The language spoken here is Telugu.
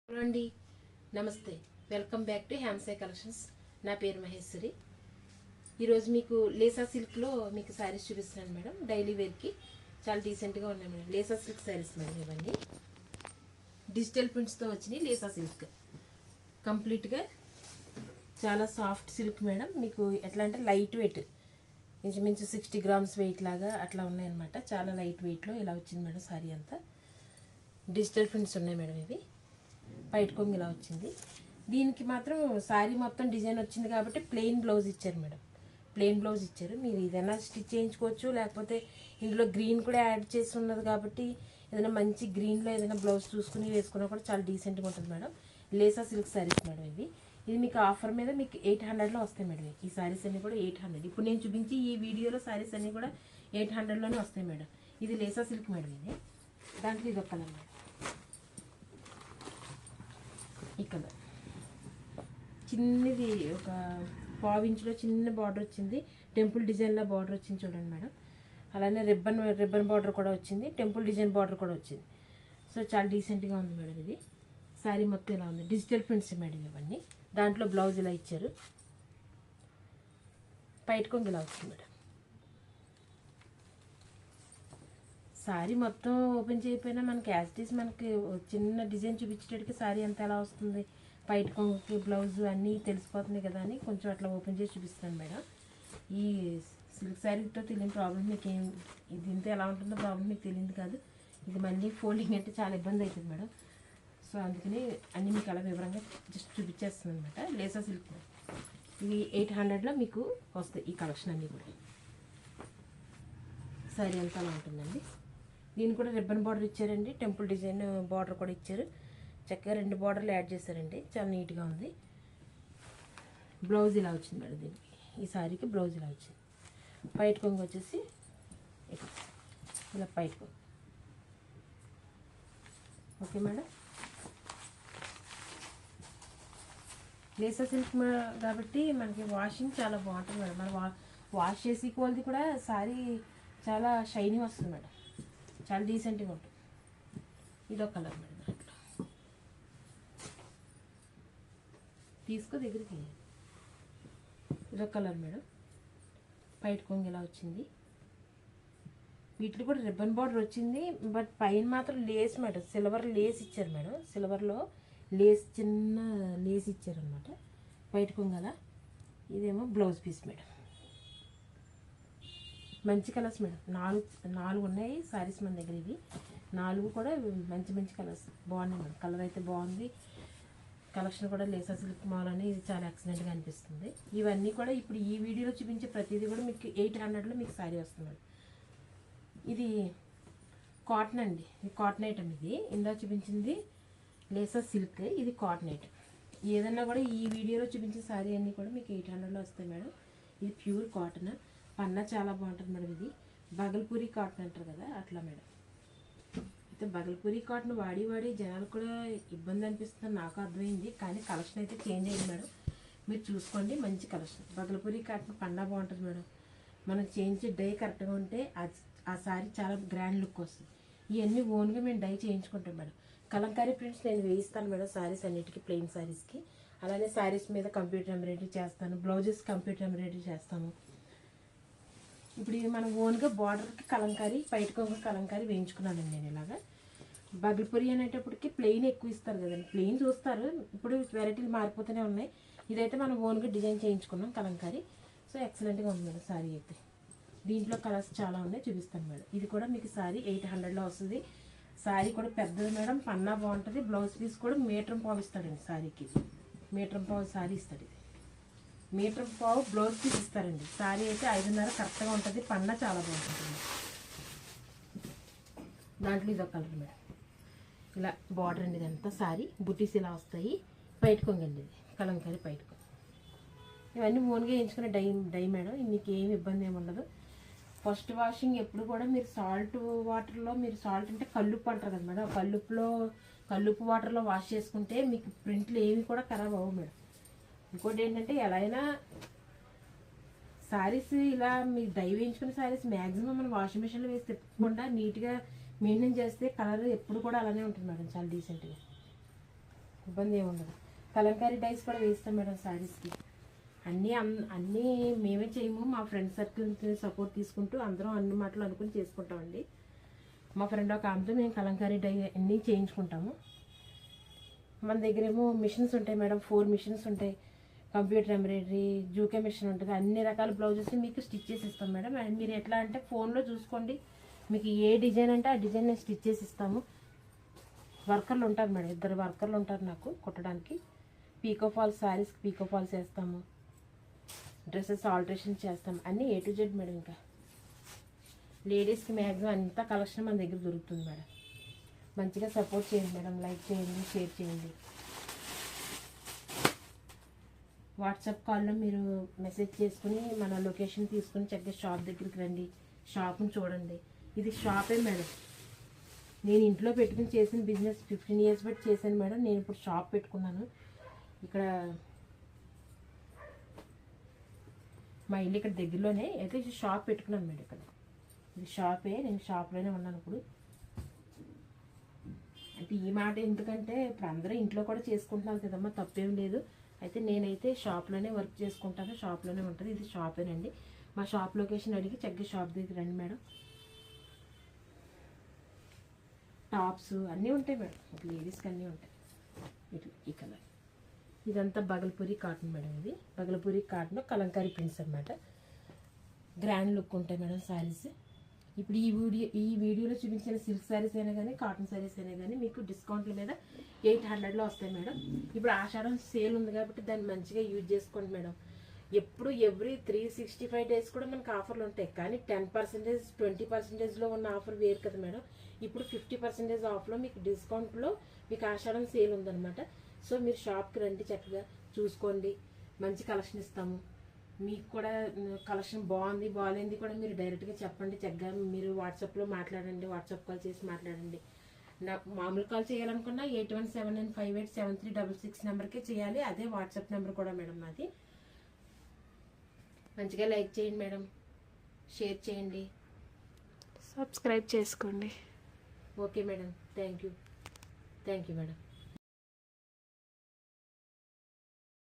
హలో అండి, నమస్తే. వెల్కమ్ బ్యాక్ టు హ్యామ్సై కలెక్షన్స్. నా పేరు మహేశ్వరి. ఈరోజు మీకు లేసా సిల్క్లో మీకు శారీస్ చూపిస్తున్నాను మేడం. డైలీ వేర్కి చాలా డీసెంట్గా ఉన్నాయి మేడం. లేసా సిల్క్ శారీస్ మేడం. ఇవన్నీ డిజిటల్ ప్రింట్స్తో వచ్చినాయి. లేసా సిల్క్ కంప్లీట్గా చాలా సాఫ్ట్ సిల్క్ మేడం. మీకు ఎట్లా అంటే లైట్ వెయిట్, ఇంచుమించు 60 గ్రామ్స్ వెయిట్ లాగా అట్లా ఉన్నాయన్నమాట. చాలా లైట్ వెయిట్లో ఇలా వచ్చింది మేడం. శారీ అంతా డిజిటల్ ప్రింట్స్ ఉన్నాయి మేడం. ఇవి బయట కొంగు ఇలా వచ్చింది. దీనికి మాత్రం శారీ మొత్తం డిజైన్ వచ్చింది కాబట్టి ప్లెయిన్ బ్లౌజ్ ఇచ్చారు మేడం. ప్లెయిన్ బ్లౌజ్ ఇచ్చారు. మీరు ఏదైనా స్టిచ్ చేయించుకోవచ్చు, లేకపోతే ఇందులో గ్రీన్ కూడా యాడ్ చేసి ఉన్నది కాబట్టి ఏదైనా మంచి గ్రీన్లో ఏదైనా బ్లౌజ్ చూసుకుని వేసుకున్నా కూడా చాలా డీసెంట్గా ఉంటుంది మేడం. లేసా సిల్క్ శారీస్ మేడం. ఇది మీకు ఆఫర్ మీద మీకు 800లో వస్తాయి మేడం. ఈ శారీస్ అన్నీ కూడా 800. ఇప్పుడు నేను చూపించి ఈ వీడియోలో శారీస్ అన్నీ కూడా 800లోనే వస్తాయి మేడం. ఇది లేసా సిల్క్ మేడం. ఇది దాంట్లో ఇది ఒక్కదన్నమాట. ఇక్కడ చిన్నది ఒక 1/4 ఇంచులో చిన్న బార్డర్ వచ్చింది. టెంపుల్ డిజైన్లో బార్డర్ వచ్చింది చూడండి మేడం. అలానే రిబ్బన్ బార్డర్ కూడా వచ్చింది. టెంపుల్ డిజైన్ బార్డర్ కూడా వచ్చింది. సో చాలా డీసెంట్గా ఉంది మేడం. ఇది శారీ మొత్తం ఇలా ఉంది. డిజిటల్ ప్రింట్స్ మేడం ఇవన్నీ. దాంట్లో బ్లౌజ్ ఇలా ఇచ్చారు. బయట కొంగు ఇలా వచ్చింది మేడం. శారీ మొత్తం ఓపెన్ చేయకపోయినా మనకి యాజ్ ఇట్ ఈస్ మనకి చిన్న డిజైన్ చూపించేటట్టుకి శారీ అంతా ఎలా వస్తుంది, బయట కొంగుకి బ్లౌజ్ అన్నీ తెలిసిపోతుంది కదా అని కొంచెం అట్లా ఓపెన్ చేసి చూపిస్తాను మేడం. ఈ సిల్క్ శారీతో తెలియని ప్రాబ్లం మీకు ఏం, దీంతో ఎలా ఉంటుందో ప్రాబ్లం మీకు తెలియదు కాదు. ఇది మళ్ళీ ఫోల్డింగ్ అంటే చాలా ఇబ్బంది అవుతుంది మేడం. సో అందుకని అన్నీ మీకు అలా వివరంగా జస్ట్ చూపించేస్తుంది అనమాట. లేసా సిల్క్ ఇవి 800లో మీకు వస్తాయి. ఈ కలెక్షన్ అన్నీ కూడా శారీ అంతా అలా ఉంటుందండి. దీన్ని కూడా రిబ్బన్ బార్డర్ ఇచ్చారండి. టెంపుల్ డిజైన్ బార్డర్ కూడా ఇచ్చారు. చక్కగా 2 బార్డర్లు యాడ్ చేశారండి. చాలా నీట్గా ఉంది. బ్లౌజ్ ఇలా వచ్చింది మేడం. దీనికి ఈ శారీకి బ్లౌజ్ ఇలా వచ్చింది. పైట్ కొంగు వచ్చేసి ఇలా పైట్ కొంగు. Okay madam. లేసా సిల్క్ కాబట్టి మనకి వాషింగ్ చాలా బాగుంటుంది మేడం. మనం వాష్ చేసి కోల్ది కూడా శారీ చాలా షైనీ వస్తుంది మేడం. చాలా డీసెంట్గా ఉంటుంది. ఇదొక కలర్ మేడం. దాంట్లో తీసుకో దగ్గరికి. ఇదొక కలర్ మేడం. బయట కొంగు ఇలా వచ్చింది. వీటిలో కూడా రిబ్బన్ బార్డర్ వచ్చింది. బట్ పైన మాత్రం లేస్ మేడం. సిల్వర్ లేస్ ఇచ్చారు మేడం. సిల్వర్లో లేస్, చిన్న లేస్ ఇచ్చారనమాట. బయట కొంగు అలా. ఇదేమో బ్లౌజ్ పీస్ మేడం. మంచి కలర్స్ మేడం. 4 ఉన్నాయి శారీస్ మన దగ్గర. ఇవి 4 కూడా మంచి మంచి కలర్స్ బాగున్నాయి మేడం. కలర్ అయితే బాగుంది. కలెక్షన్ కూడా లేసా సిల్క్ మాల్ అని ఇది చాలా ఎక్సలెంట్గా అనిపిస్తుంది. ఇవన్నీ కూడా ఇప్పుడు ఈ వీడియోలో చూపించే ప్రతిదీ కూడా మీకు 800లో మీకు శారీ వస్తుంది మేడం. ఇది కాటన్ అండి. ఇది కాటన్ ఐటమ్. ఇది ఇందా చూపించింది లేసా సిల్క్, ఇది కాటన్ ఐటమ్. ఏదన్నా కూడా ఈ వీడియోలో చూపించే శారీ అన్నీ కూడా మీకు 800లో వస్తాయి మేడం. ఇది ప్యూర్ కాటన్. పన్నా చాలా బాగుంటుంది మేడం. ఇది బగల్పూరి కాటన్ అంటారు కదా, అట్లా మేడం. అయితే బగల్పూరి కాటన్ వాడి జనాలు కూడా ఇబ్బంది అనిపిస్తుంది, నాకు అర్థమైంది. కానీ కలెక్షన్ అయితే చేంజ్ అయింది మేడం. మీరు చూసుకోండి, మంచి కలెక్షన్. బగల్పూరి కాటన్ పన్నా బాగుంటుంది మేడం. మనం చేయించే డై కరెక్ట్గా ఉంటే ఆ శారీ చాలా గ్రాండ్ లుక్ వస్తుంది. ఇవన్నీ ఓన్గా మేము డై చేయించుకుంటాం మేడం. కలంకారీ ప్రింట్స్ నేను వేయిస్తాను మేడం శారీస్ అన్నిటికీ, ప్లెయిన్ శారీస్కి. అలానే శారీస్ మీద కంప్యూటర్ ఎంబ్రాయిడరీ చేస్తాను. బ్లౌజెస్ కంప్యూటర్ ఎంబ్రాయిడరీ చేస్తాము. ఇప్పుడు ఇది మనం ఓన్గా బార్డర్కి కలంకారీ, బయట కొంగు కలంకారీ వేయించుకున్నానండి నేను. ఇలాగా బగల్పూరి అనేటప్పటికి ప్లెయిన్ ఎక్కువ ఇస్తారు కదండి. ప్లెయిన్ చూస్తారు, ఇప్పుడు వెరైటీలు మారిపోతూనే ఉన్నాయి. ఇదైతే మనం ఓన్గా డిజైన్ చేయించుకున్నాం కలంకారీ. సో ఎక్సలెంట్గా ఉంది మేడం శారీ అయితే. దీంట్లో కలర్స్ చాలా ఉన్నాయి, చూపిస్తాను మేడం. ఇది కూడా మీకు శారీ 800లో వస్తుంది. శారీ కూడా పెద్దది మేడం. పన్నా బాగుంటుంది. బ్లౌజ్ పీస్ కూడా 1.5 మీటర్ ఇస్తాడండి శారీకి. 1.5 మీటర్ శారీ ఇస్తాడు. ఇది 1.5 మీటర్ బ్లౌజ్ పీస్ ఇస్తారండి. శారీ అయితే 5.5 కరెక్ట్గా ఉంటుంది. పన్నా చాలా బాగుంటుంది. దాంట్లో ఇదొక కలర్ మేడం. ఇలా బార్డర్ అండి. ఇదంతా శారీ బుటీస్ ఇలా వస్తాయి. బయట కొంగండి. ఇది కలంకారీ బయట కొంగు. ఇవన్నీ ఓన్గా వేయించుకునే డై మేడం. మీకు ఏమి ఇబ్బంది ఏమి ఉండదు. ఫస్ట్ వాషింగ్ ఎప్పుడు కూడా మీరు సాల్ట్ వాటర్లో, మీరు సాల్ట్ అంటే కల్లుప్పు అంటారు కదా మేడం, కల్లుప్పు వాటర్లో వాష్ చేసుకుంటే మీకు ప్రింట్లు ఏమి కూడా ఖరాబ్ అవ్వవు మేడం. ఇంకోటి ఏంటంటే ఎలా అయినా శారీస్ ఇలా మీరు డై వేయించుకునే శారీస్ మ్యాక్సిమం మనం వాషింగ్ మిషన్లో వేసి తిప్పకుండా నీట్గా మెయింటైన్ చేస్తే కలర్ ఎప్పుడు కూడా అలానే ఉంటుంది మేడం, చాలా డీసెంట్గా. ఇబ్బంది ఏమి ఉండదు. కలంకారీ డైస్ కూడా వేస్తాం మేడం శారీస్కి. అన్నీ మేమే చేయము, మా ఫ్రెండ్ సర్కిల్ సపోర్ట్ తీసుకుంటూ అందరం అన్ని మాటలు అనుకుని చేసుకుంటామండి. మా ఫ్రెండ్ ఒక ఆమెతో మేము కలంకారీ డై అన్నీ చేయించుకుంటాము. మన దగ్గర ఏమో మిషన్స్ ఉంటాయి మేడం, 4 మిషన్స్ ఉంటాయి. కంప్యూటర్ ఎంబ్రాయిడరీ, జూకే మిషన్ ఉంటుంది. అన్ని రకాల బ్లౌజెస్ మీకు స్టిచ్ చేసి ఇస్తాం మేడం. అండ్ మీరు ఎట్లా అంటే ఫోన్లో చూసుకోండి, మీకు ఏ డిజైన్ అంటే ఆ డిజైన్ నేను స్టిచ్ చేసి ఇస్తాము. వర్కర్లు ఉంటారు మేడం, 2 వర్కర్లు ఉంటారు నాకు కుట్టడానికి. పీకో ఫాల్స్, శారీస్కి పీకో ఫాల్స్ వేస్తాము, డ్రెస్సెస్ ఆల్టరేషన్ చేస్తాము, అన్నీ A to Z మేడం. ఇంకా లేడీస్కి మ్యాక్సిమం అంతా కలెక్షన్ మన దగ్గర దొరుకుతుంది మేడం. మంచిగా సపోర్ట్ చేయండి మేడం, లైక్ చేయండి, షేర్ చేయండి. వాట్సాప్ కాల్లో మీరు మెసేజ్ చేసుకుని మన లొకేషన్ తీసుకుని చక్కగా షాప్ దగ్గరికి రండి, షాప్ని చూడండి. ఇది షాపే మేడం. నేను ఇంట్లో పెట్టుకుని చేసిన బిజినెస్ 15 years బట్టి చేశాను మేడం. నేను ఇప్పుడు షాప్ పెట్టుకున్నాను ఇక్కడ, మా ఇల్లు ఇక్కడ దగ్గరలోనే. అయితే షాప్ పెట్టుకున్నాను మేడం ఇక్కడ. ఇది షాపే, నేను షాప్లోనే ఉన్నాను ఇప్పుడు. అంటే ఈ మాట ఎందుకంటే ఇప్పుడు అందరూ ఇంట్లో కూడా చేసుకుంటున్నారు కదమ్మా, తప్పేం లేదు. అయితే నేనైతే షాప్లోనే వర్క్ చేసుకుంటాను, షాప్లోనే ఉంటుంది. ఇది షాపేనండి. మా షాప్ లొకేషన్ అడిగి చక్కగా షాప్ దగ్గర రండి మేడం. టాప్స్ అన్నీ ఉంటాయి మేడం, లేడీస్కి అన్నీ ఉంటాయి. ఇట్లా ఈ కలర్ ఇదంతా బగల్పూరి కాటన్ మేడం. ఇది బగల్పూరి కాటన్ కలంకారీ ప్రింట్స్ అన్నమాట. గ్రాండ్ లుక్ ఉంటాయి మేడం శారీస్. ఇప్పుడు ఈ వీడియోలో చూపించిన సిల్క్ శారీస్ అయినా కానీ, కాటన్ శారీస్ అయినా కానీ మీకు డిస్కౌంట్ల మీద 800లో వస్తాయి మేడం. ఇప్పుడు ఆషాఢం సేల్ ఉంది కాబట్టి దాన్ని మంచిగా యూజ్ చేసుకోండి మేడం. ఎప్పుడు ఎవ్రీ 365 days కూడా మనకు ఆఫర్లు ఉంటాయి, కానీ 10%, 20%లో ఉన్న ఆఫర్ వేరు కదా మేడం. ఇప్పుడు 50% ఆఫ్లో మీకు డిస్కౌంట్లో మీకు ఆషాఢం సేల్ ఉందన్నమాట. సో మీరు షాప్కి రండి, చక్కగా చూసుకోండి, మంచి కలెక్షన్ ఇస్తాము. మీకు కూడా కలెక్షన్ బాగుంది బాగాలేంది కూడా మీరు డైరెక్ట్గా చెప్పండి. చక్కగా మీరు వాట్సాప్లో మాట్లాడండి, వాట్సాప్ కాల్ చేసి మాట్లాడండి. నాకు మామూలు కాల్ చేయాలనుకున్నా 8179587366 నెంబర్కే చేయాలి. అదే వాట్సాప్ నెంబర్ కూడా మేడం నాది. మంచిగా లైక్ చేయండి మేడం, షేర్ చేయండి, సబ్స్క్రైబ్ చేసుకోండి. Okay madam. Thank you madam.